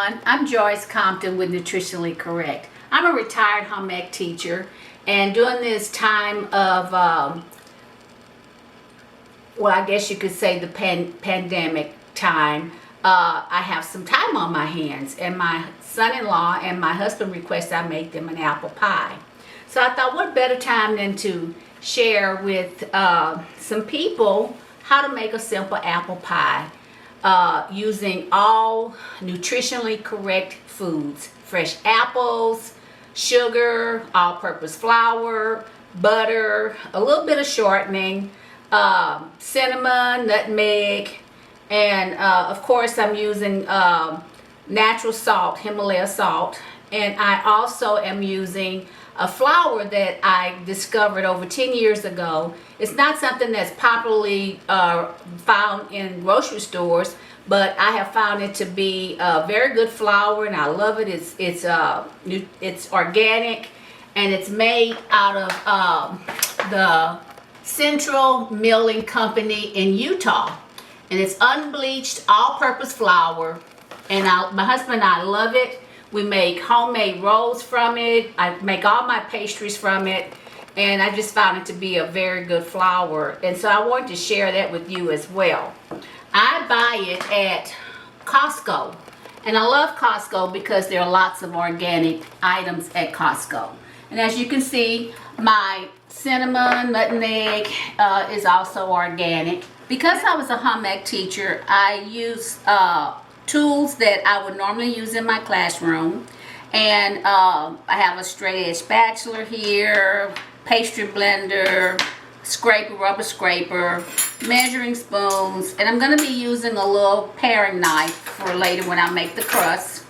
everyone. I'm Joyce Compton with Nutritionally Correct. I'm a retired home ec teacher, and during this time of, well, I guess you could say the pandemic time, I have some time on my hands, and my son-in-law and my husband requested I make them an apple pie. So I thought, what better time than to share with some people how to make a simple apple pie using all nutritionally correct foods: fresh apples, sugar, all-purpose flour, butter, a little bit of shortening, cinnamon, nutmeg, and of course I'm using natural salt, Himalaya salt, and I also am using a flour that I discovered over 10 years ago. It's not something that's popularly found in grocery stores, but I have found it to be a very good flour, and I love it. It's organic, and it's made out of the Central Milling Company in Utah, and it's unbleached, all-purpose flour, and my husband and I love it. We make homemade rolls from it. I make all my pastries from it, and I just found it to be a very good flour, and so I wanted to share that with you as well. I buy it at Costco, and I love Costco because there are lots of organic items at Costco. And as you can see, my cinnamon, nutmeg is also organic. Because I was a home ec teacher, I use tools that I would normally use in my classroom, and I have a straight edge spatula here, pastry blender, scraper, rubber scraper, measuring spoons, and I'm going to be using a little paring knife for later when I make the crust.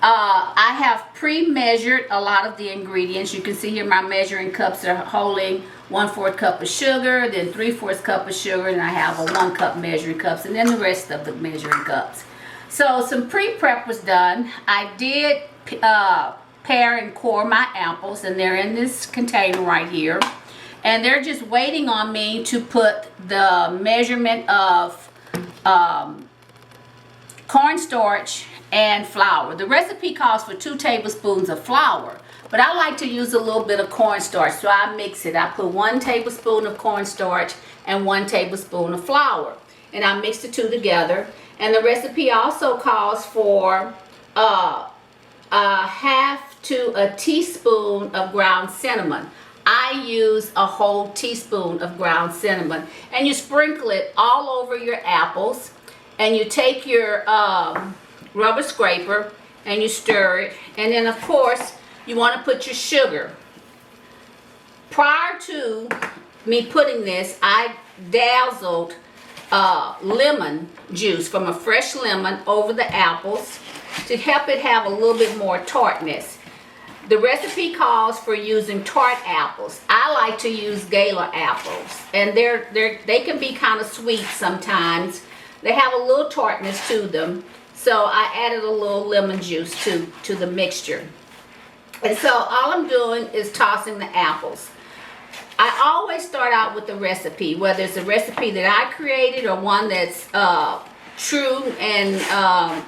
I have pre-measured a lot of the ingredients. You can see here my measuring cups are holding 1/4 cup of sugar, then 3/4 cup of sugar, and I have a 1 cup measuring cups, and then the rest of the measuring cups. So some pre-prep was done. I did pare and core my apples, and they're in this container right here. And they're just waiting on me to put the measurement of cornstarch and flour. The recipe calls for 2 tablespoons of flour, but I like to use a little bit of cornstarch, so I mix it. I put 1 tablespoon of cornstarch and 1 tablespoon of flour, and I mix the two together. And the recipe also calls for a half to a teaspoon of ground cinnamon. I use a whole teaspoon of ground cinnamon, and you sprinkle it all over your apples, and you take your rubber scraper and you stir it, and then of course you want to put your sugar. Prior to me putting this, I dazzled lemon juice from a fresh lemon over the apples to help it have a little bit more tartness. The recipe calls for using tart apples. I like to use Gala apples, and they can be kind of sweet sometimes. They have a little tartness to them, so I added a little lemon juice to the mixture. And so all I'm doing is tossing the apples. I always start out with the recipe, whether it's a recipe that I created or one that's true, and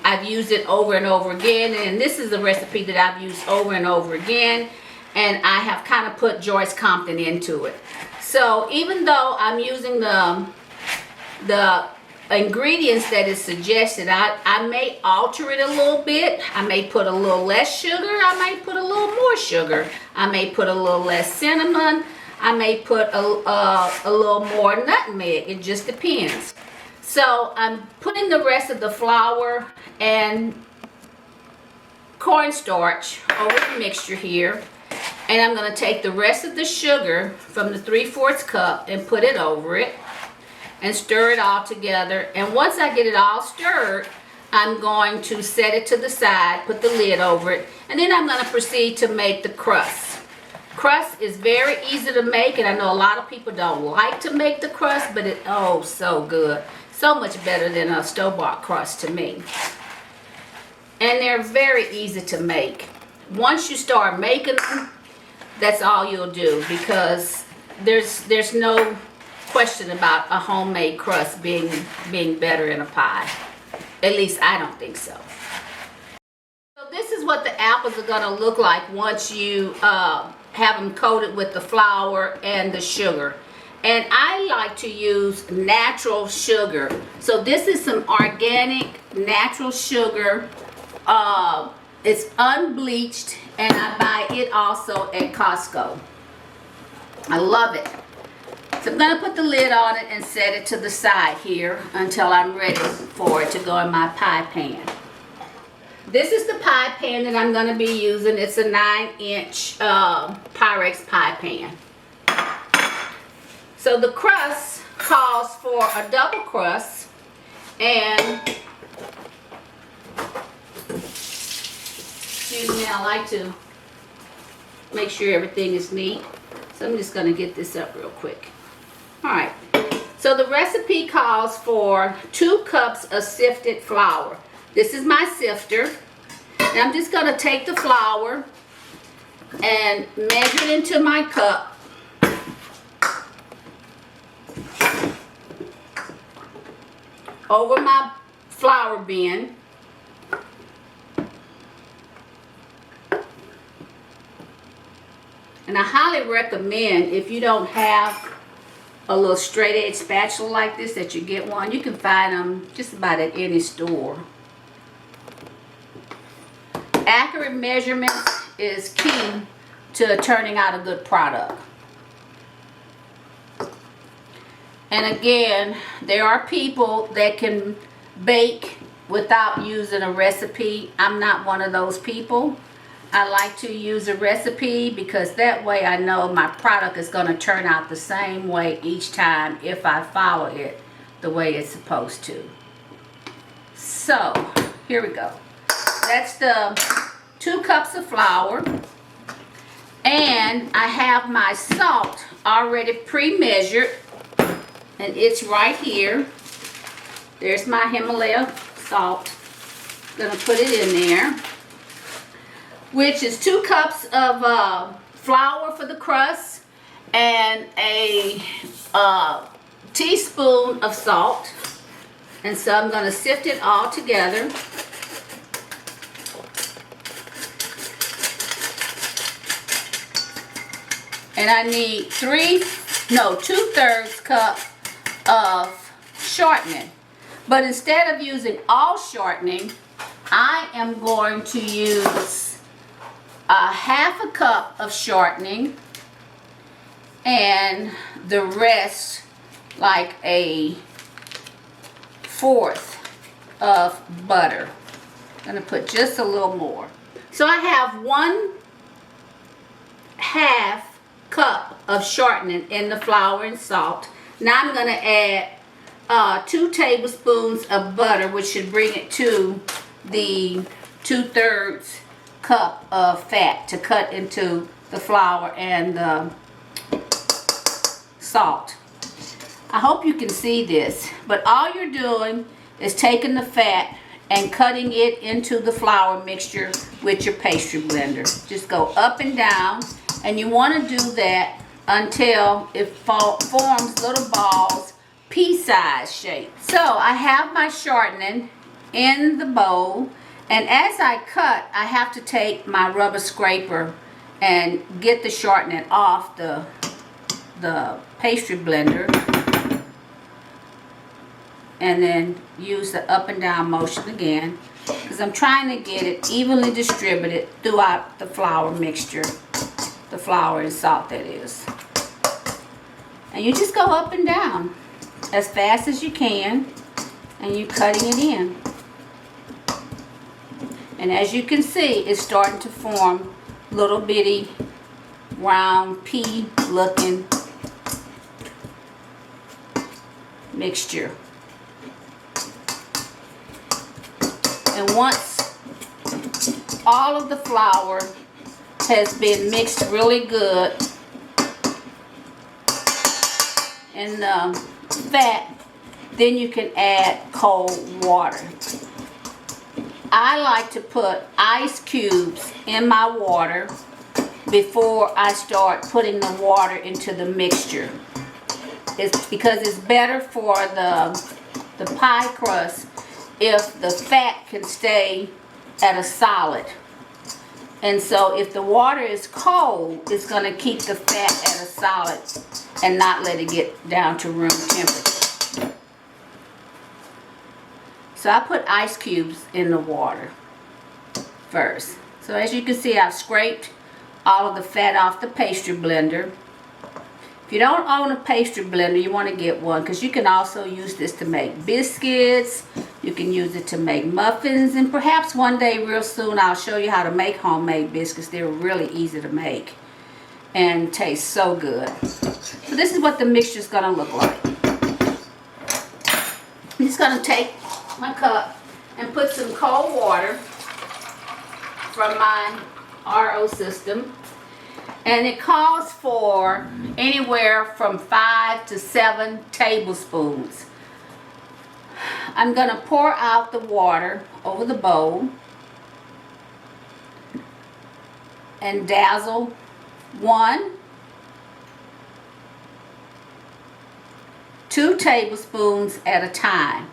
I've used it over and over again. And this is a recipe that I've used over and over again, and I have kind of put Joyce Compton into it. So even though I'm using the ingredients that is suggested, I may alter it a little bit. I may put a little less sugar. I may put a little more sugar. I may put a little less cinnamon. I may put a little more nutmeg. It just depends. So I'm putting the rest of the flour and cornstarch over the mixture here, and I'm going to take the rest of the sugar from the 3/4 cup and put it over it and stir it all together. And once I get it all stirred, I'm going to set it to the side, put the lid over it, and then I'm going to proceed to make the crust. Crust is very easy to make, and I know a lot of people don't like to make the crust, but it's oh so good. So much better than a store-bought crust to me. And they're very easy to make. Once you start making them, that's all you'll do, because there's no question about a homemade crust being better in a pie. At least I don't think so. is what the apples are going to look like once you have them coated with the flour and the sugar. And I like to use natural sugar. So this is some organic natural sugar. It's unbleached, and I buy it also at Costco. I love it. So I'm going to put the lid on it and set it to the side here until I'm ready for it to go in my pie pan. This is the pie pan that I'm going to be using. It's a 9-inch Pyrex pie pan. So the crust calls for a double crust, and excuse me, I like to make sure everything is neat. So I'm just going to get this up real quick. Alright, so the recipe calls for 2 cups of sifted flour. This is my sifter. Now I'm just going to take the flour and measure it into my cup. Over my flour bin. And I highly recommend, if you don't have a little straight edge spatula like this, that you get one. You can find them just about at any store. Accurate measurements is key to turning out a good product. And again, there are people that can bake without using a recipe. I'm not one of those people. I like to use a recipe because that way I know my product is going to turn out the same way each time if I follow it the way it's supposed to. So, here we go. That's the 2 cups of flour. And I have my salt already pre-measured. And it's right here. There's my Himalaya salt. Gonna put it in there. Which is 2 cups of flour for the crust and a teaspoon of salt. And so I'm going to sift it all together. And I need 2/3 cup of shortening. But instead of using all shortening, I am going to use a 1/2 cup of shortening and the rest, like a 1/4 of butter. I'm going to put just a little more. So I have 1/2 cup of shortening in the flour and salt. Now I'm going to add 2 tablespoons of butter, which should bring it to the 2/3 cup of fat to cut into the flour and the salt. I hope you can see this, but all you're doing is taking the fat and cutting it into the flour mixture with your pastry blender. Just go up and down, and you want to do that until it forms little balls, pea-sized shape. So I have my shortening in the bowl. And as I cut, I have to take my rubber scraper and get the shortening off the pastry blender. And then use the up and down motion again. Because I'm trying to get it evenly distributed throughout the flour mixture. The flour and salt, that is. And you just go up and down as fast as you can. And you're cutting it in. And as you can see, it's starting to form little bitty round pea looking mixture. And once all of the flour has been mixed really good in the fat, then you can add cold water. I like to put ice cubes in my water before I start putting the water into the mixture. It's because it's better for the pie crust if the fat can stay at a solid And so if the water is cold, it's going to keep the fat at a solid and not let it get down to room temperature. So I put ice cubes in the water first. So as you can see, I've scraped all of the fat off the pastry blender. If you don't own a pastry blender, you want to get one, because you can also use this to make biscuits. You can use it to make muffins, and perhaps one day real soon I'll show you how to make homemade biscuits. They're really easy to make and taste so good. So this is what the mixture is going to look like. I'm just going to take my cup and put some cold water from my RO system. And it calls for anywhere from 5 to 7 tablespoons. I'm going to pour out the water over the bowl and dazzle 1, 2 tablespoons at a time.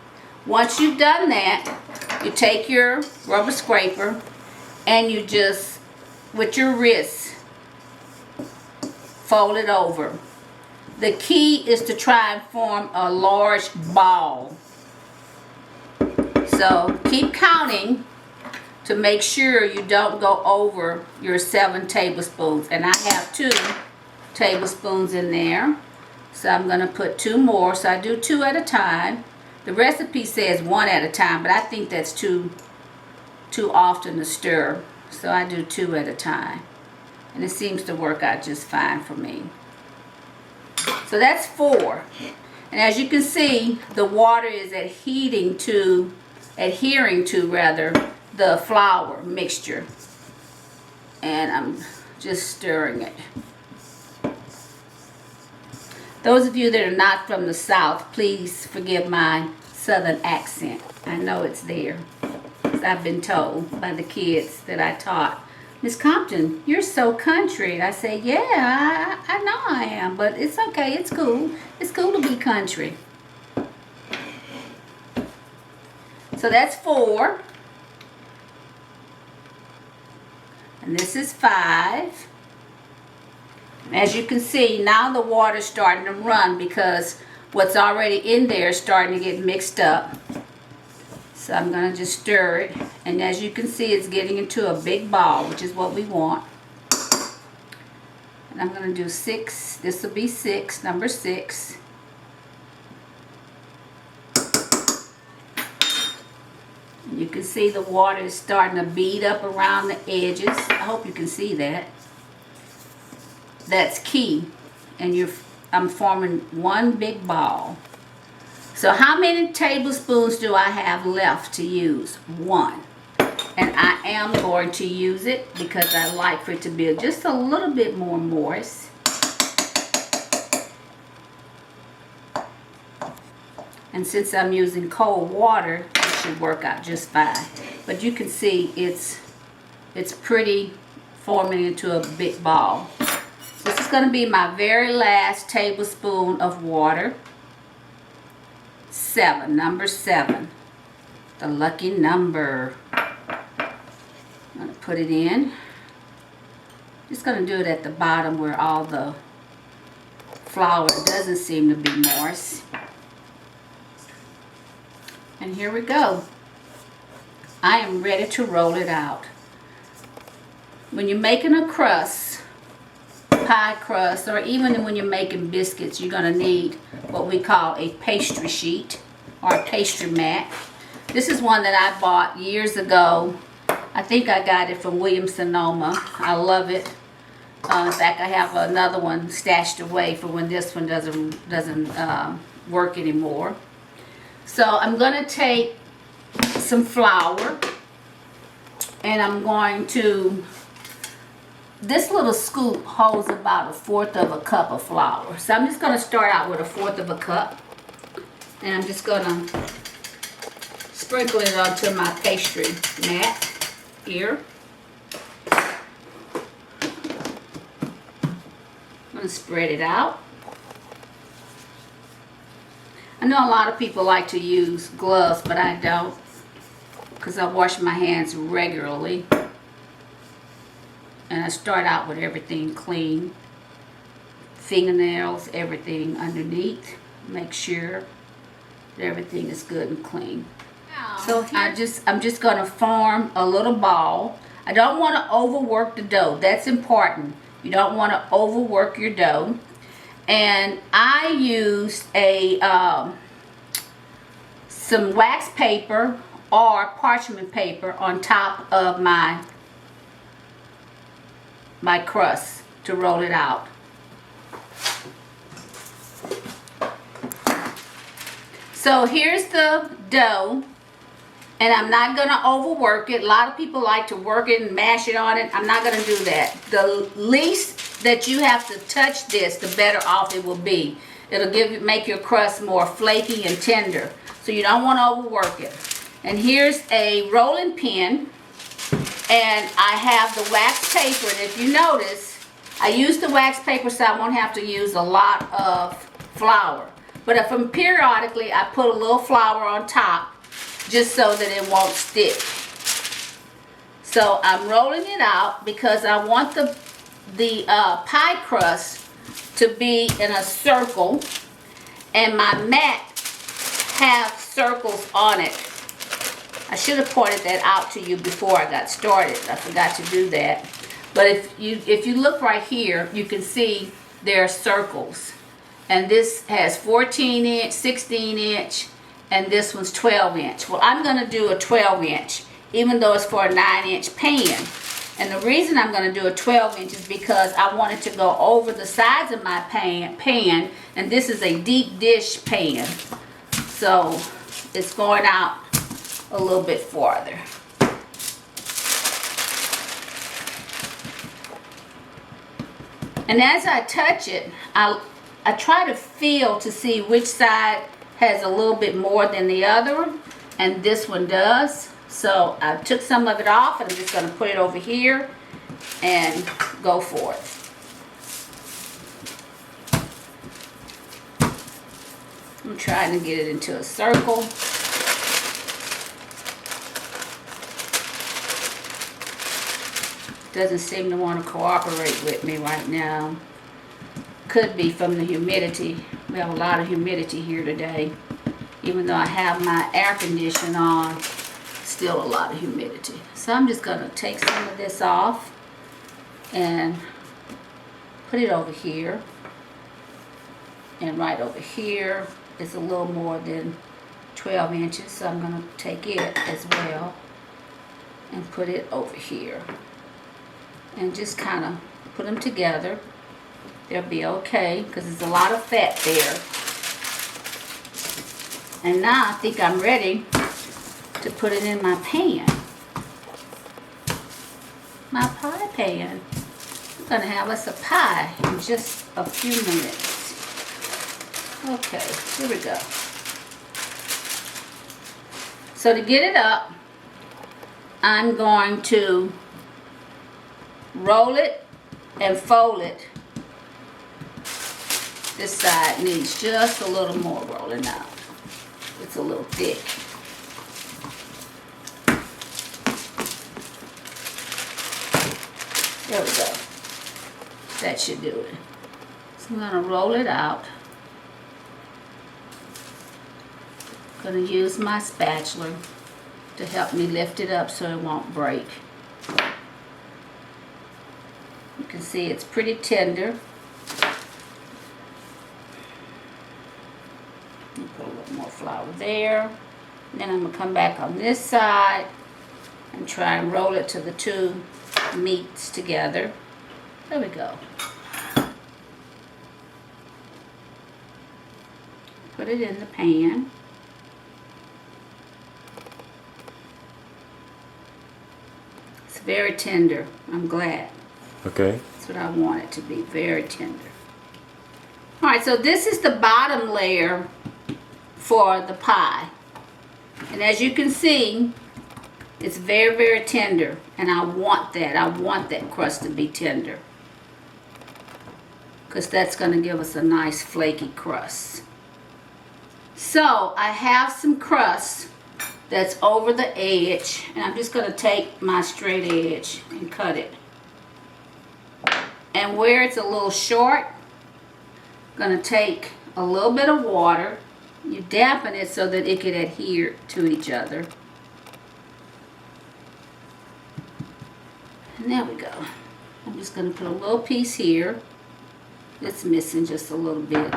Once you've done that, you take your rubber scraper and you just, with your wrist, fold it over. The key is to try and form a large ball. So keep counting to make sure you don't go over your 7 tablespoons. And I have 2 tablespoons in there. So I'm going to put 2 more. So I do 2 at a time. The recipe says 1 at a time, but I think that's too often to stir. So I do 2 at a time. And it seems to work out just fine for me. So that's 4. And as you can see, the water is adhering to the flour mixture. And I'm just stirring it. Those of you that are not from the South, please forgive my Southern accent. I know it's there, as I've been told by the kids that I taught. Miss Compton, you're so country. And I say, yeah, I know I am, but it's okay. It's cool. It's cool to be country. So that's 4. And this is 5. And as you can see, now the water's starting to run because what's already in there is starting to get mixed up. So I'm going to just stir it. And as you can see, it's getting into a big ball, which is what we want. And I'm going to do 6. This will be 6, number 6. And you can see the water is starting to bead up around the edges. I hope you can see that. That's key. And I'm forming one big ball. So how many tablespoons do I have left to use? 1. And I am going to use it because I like for it to be just a little bit more moist. And since I'm using cold water, it should work out just fine. But you can see it's pretty forming into a big ball. This is going to be my very last tablespoon of water. 7, number 7, the lucky number. I'm going to put it in. Just going to do it at the bottom where all the flour doesn't seem to be moist. And here we go. I am ready to roll it out. When you're making a crust, pie crust, or even when you're making biscuits, you're going to need what we call a pastry sheet or a pastry mat. This is one that I bought years ago. I think I got it from Williams-Sonoma. I love it. In fact, I have another one stashed away for when this one doesn't work anymore. So I'm going to take some flour and I'm going to, this little scoop holds about 1/4 of a cup of flour. So I'm just going to start out with 1/4 of a cup. And I'm just going to sprinkle it onto my pastry mat here. I'm going to spread it out. I know a lot of people like to use gloves, but I don't, because I wash my hands regularly. And I start out with everything clean. Fingernails, everything underneath. Make sure that everything is good and clean. So I'm just gonna form a little ball. I don't want to overwork the dough. That's important. You don't want to overwork your dough. And I used some wax paper or parchment paper on top of my crust to roll it out. So here's the dough, and I'm not going to overwork it. A lot of people like to work it and mash it on it. I'm not going to do that. The least that you have to touch this, the better off it will be. It'll make your crust more flaky and tender. So you don't want to overwork it. And here's a rolling pin, and I have the wax paper. And if you notice, I use the wax paper so I won't have to use a lot of flour. But if I'm periodically, I put a little flour on top just so that it won't stick. So I'm rolling it out because I want the pie crust to be in a circle, and my mat have circles on it. I should have pointed that out to you before I got started. I forgot to do that. But if you look right here, you can see there are circles. And this has 14 inch, 16 inch, and this one's 12 inch. Well, I'm going to do a 12 inch, even though it's for a 9-inch pan. And the reason I'm going to do a 12 inch is because I want it to go over the sides of my pan, and this is a deep dish pan. So it's going out a little bit farther. And as I touch it, I try to feel to see which side has a little bit more than the other one, and this one does. So I took some of it off, and I'm just going to put it over here and go for it. I'm trying to get it into a circle. Doesn't seem to want to cooperate with me right now. Could be from the humidity. We have a lot of humidity here today. Even though I have my air conditioning on, still a lot of humidity. So I'm just going to take some of this off and put it over here. And right over here is a little more than 12 inches. So I'm going to take it as well and put it over here. And just kind of put them together. They'll be okay because there's a lot of fat there. And now I think I'm ready to put it in my pan. My pie pan. I'm going to have us a pie in just a few minutes. Okay, here we go. So to get it up, I'm going to roll it and fold it. This side needs just a little more rolling out. It's a little thick. There we go. That should do it. So I'm going to roll it out. I'm going to use my spatula to help me lift it up so it won't break. You can see it's pretty tender. Put a little more flour there. And then I'm going to come back on this side and try and roll it to the two meats together. There we go. Put it in the pan. It's very tender. I'm glad. Okay. That's what I want it to be. Very tender. Alright, so this is the bottom layer for the pie. And as you can see, it's very, very tender. And I want that. I want that crust to be tender. Because that's going to give us a nice flaky crust. So, I have some crust that's over the edge. And I'm just going to take my straight edge and cut it. And where it's a little short, I'm going to take a little bit of water. You dampen it so that it can adhere to each other. And there we go. I'm just going to put a little piece here. It's missing just a little bit.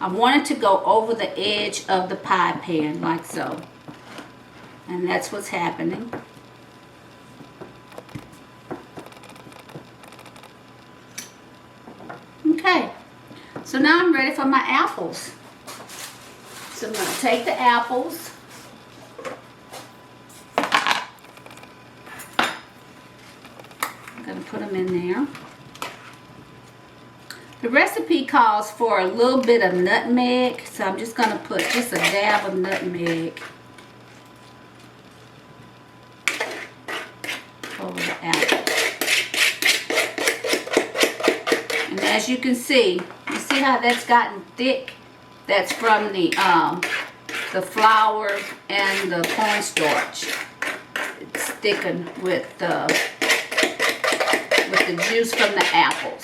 I want it to go over the edge of the pie pan like so. And that's what's happening. Okay, so now I'm ready for my apples. So I'm going to take the apples. I'm going to put them in there. The recipe calls for a little bit of nutmeg, so I'm just going to put just a dab of nutmeg over the apple. And as you can see how that's gotten thick? That's from the flour and the cornstarch. It's thickened with the juice from the apples.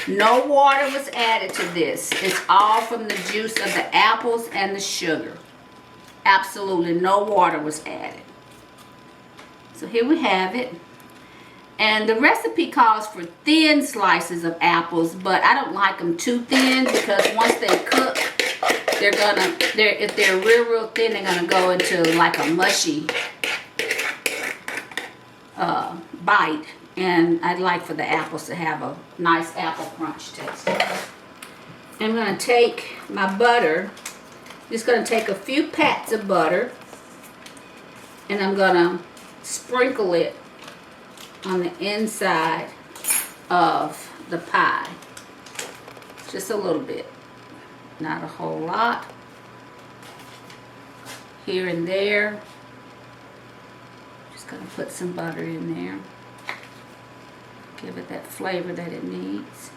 No water was added to this. It's all from the juice of the apples and the sugar. Absolutely no water was added. So here we have it. And the recipe calls for thin slices of apples, but I don't like them too thin because once they cook, if they're real thin, they're gonna go into like a mushy bite. And I'd like for the apples to have a nice apple crunch taste. I'm going to take my butter. Just going to take a few pats of butter. And I'm going to sprinkle it on the inside of the pie. Just a little bit. Not a whole lot. Here and there. Just going to put some butter in there. Give it that flavor that it needs.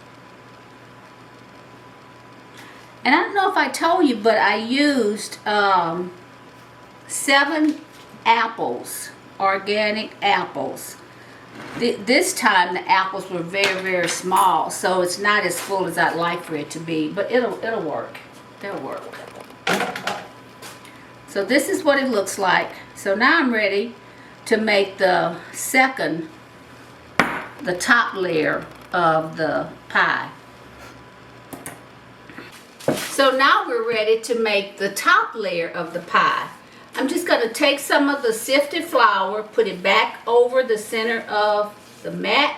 And I don't know if I told you, but I used 7 apples, organic apples. This time the apples were very small, so it's not as full as I'd like for it to be, but it'll work. It'll work. So this is what it looks like. So now I'm ready to make the top layer of the pie. So now we're ready to make the top layer of the pie. I'm just going to take some of the sifted flour, put it back over the center of the mat,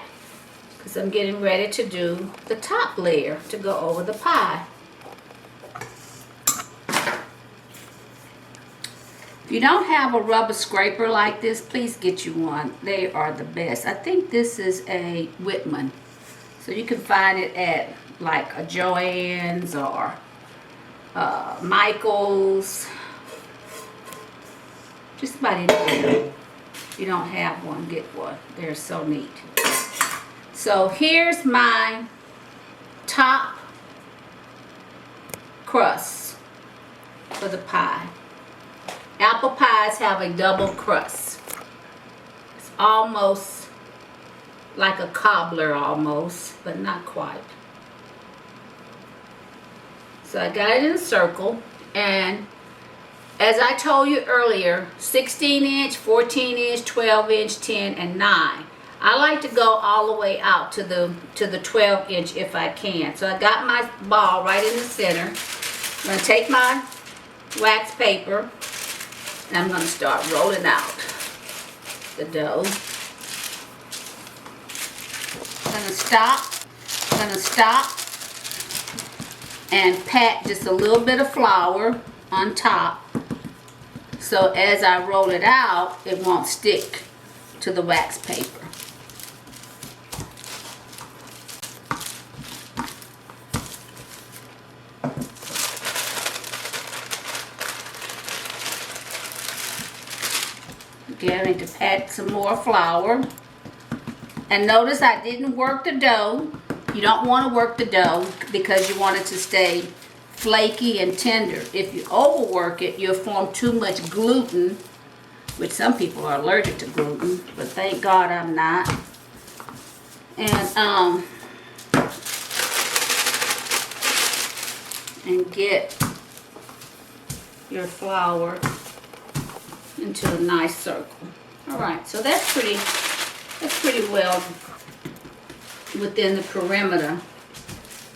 because I'm getting ready to do the top layer to go over the pie. If you don't have a rubber scraper like this, please get you one. They are the best. I think this is a Whitman. So you can find it at like a Joann's or Michael's. Just about anywhere. If you don't have one, get one. They're so neat. So here's my top crust for the pie. Apple pies have a double crust. It's almost like a cobbler almost, but not quite. So I got it in a circle, and as I told you earlier, 16-inch, 14-inch, 12-inch, 10, and 9. I like to go all the way out to the 12-inch if I can. So I got my ball right in the center. I'm going to take my wax paper, and I'm going to start rolling out the dough. I'm going to stop and pat just a little bit of flour on top, so as I roll it out, it won't stick to the wax paper. Again, I need to pat some more flour. And notice I didn't work the dough. You don't want to work the dough because you want it to stay flaky and tender. If you overwork it, you'll form too much gluten, which some people are allergic to gluten, but thank God I'm not. And and get your flour into a nice circle. All right, so that's pretty well within the perimeter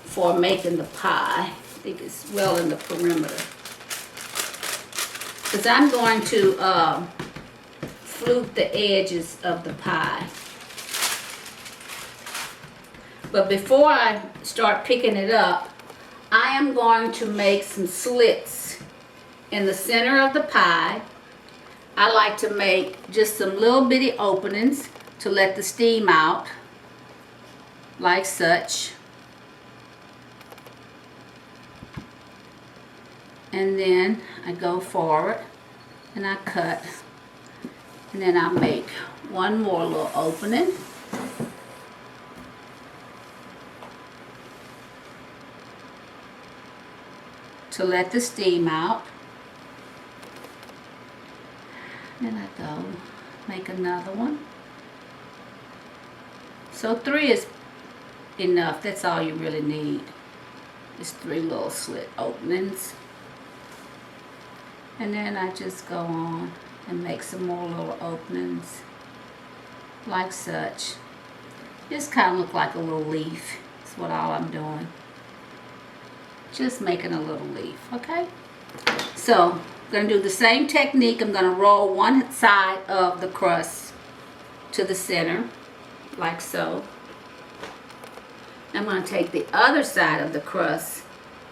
for making the pie. I think it's well in the perimeter. Because I'm going to flute the edges of the pie. But before I start picking it up, I am going to make some slits in the center of the pie. I like to make just some little bitty openings to let the steam out, like such. And then I go forward and I cut, and then I make one more little opening. To let the steam out. Then I go make another one. So 3 is enough. That's all you really need. Just 3 little slit openings. And then I just go on and make some more little openings like such. Just kind of look like a little leaf. That's what all I'm doing. Just making a little leaf, okay? So, I'm going to do the same technique. I'm going to roll one side of the crust to the center, like so. I'm going to take the other side of the crust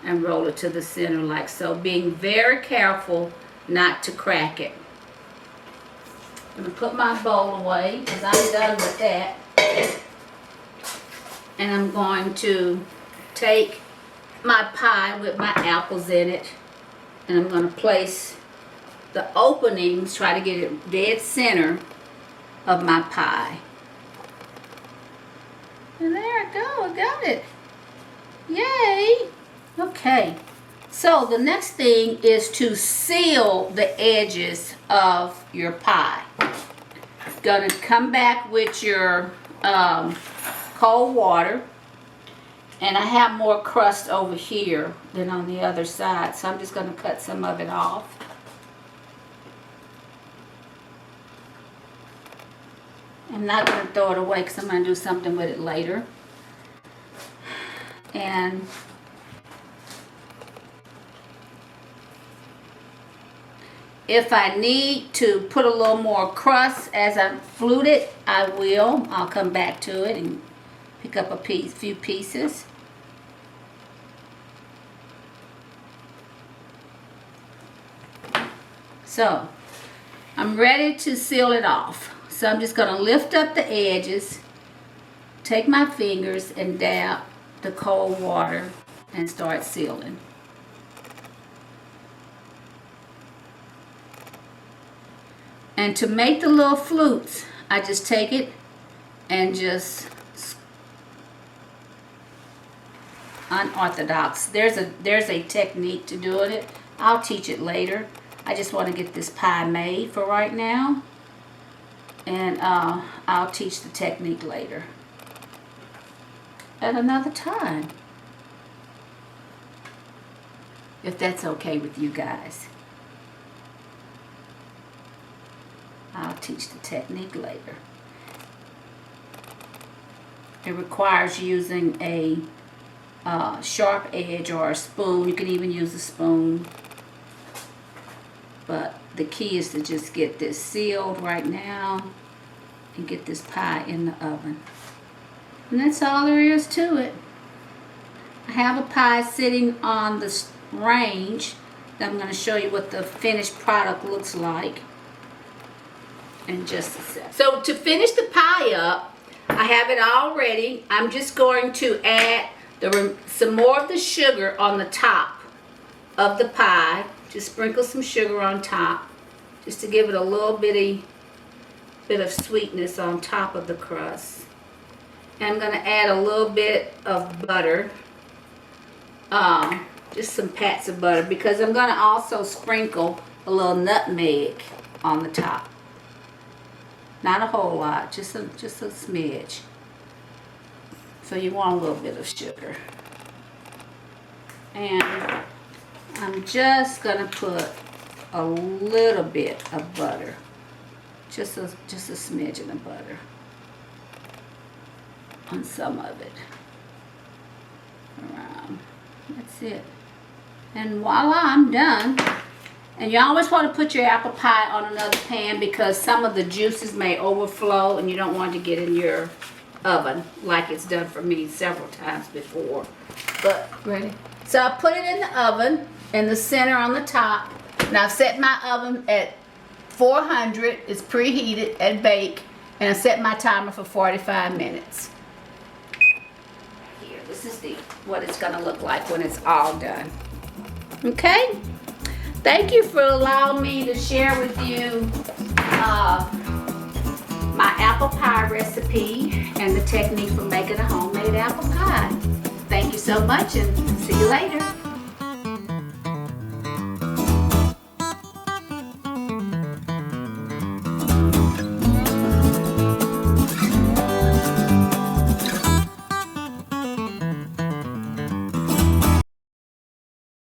and roll it to the center, like so, being very careful not to crack it. I'm going to put my bowl away because I'm done with that. And I'm going to take my pie with my apples in it, and I'm going to place the openings, try to get it dead center of my pie. And there I go, I got it. Yay! Okay, so the next thing is to seal the edges of your pie. Gonna come back with your cold water. And I have more crust over here than on the other side, so I'm just going to cut some of it off. I'm not going to throw it away because I'm going to do something with it later. And if I need to put a little more crust as I flute it, I will. I'll come back to it and pick up a few pieces. So, I'm ready to seal it off. So I'm just going to lift up the edges, take my fingers and dab the cold water and start sealing. And to make the little flutes, I just take it and just unorthodox. There's a technique to doing it. I'll teach it later. I just want to get this pie made for right now, and I'll teach the technique later at another time, if that's okay with you guys. I'll teach the technique later. It requires using a sharp edge or a spoon. You can even use a spoon. But the key is to just get this sealed right now and get this pie in the oven. And that's all there is to it. I have a pie sitting on the range. I'm going to show you what the finished product looks like in just a sec. So to finish the pie up, I have it all ready. I'm just going to add some more of the sugar on the top of the pie. Just sprinkle some sugar on top, just to give it a little bit of sweetness on top of the crust. And I'm going to add a little bit of butter, just some pats of butter, because I'm going to also sprinkle a little nutmeg on the top. Not a whole lot, just a smidge. So you want a little bit of sugar. And I'm just gonna put a little bit of butter, just a smidgen of butter on some of it. Around. That's it. And voila, I'm done. And you always want to put your apple pie on another pan because some of the juices may overflow and you don't want to get in your oven like it's done for me several times before. But ready? So I put it in the oven in the center on the top. And I've set my oven at 400. It's preheated at bake. And I set my timer for 45 minutes. Here, this is what it's going to look like when it's all done. Okay? Thank you for allowing me to share with you my apple pie recipe and the technique for making a homemade apple pie. Thank you so much and see you later.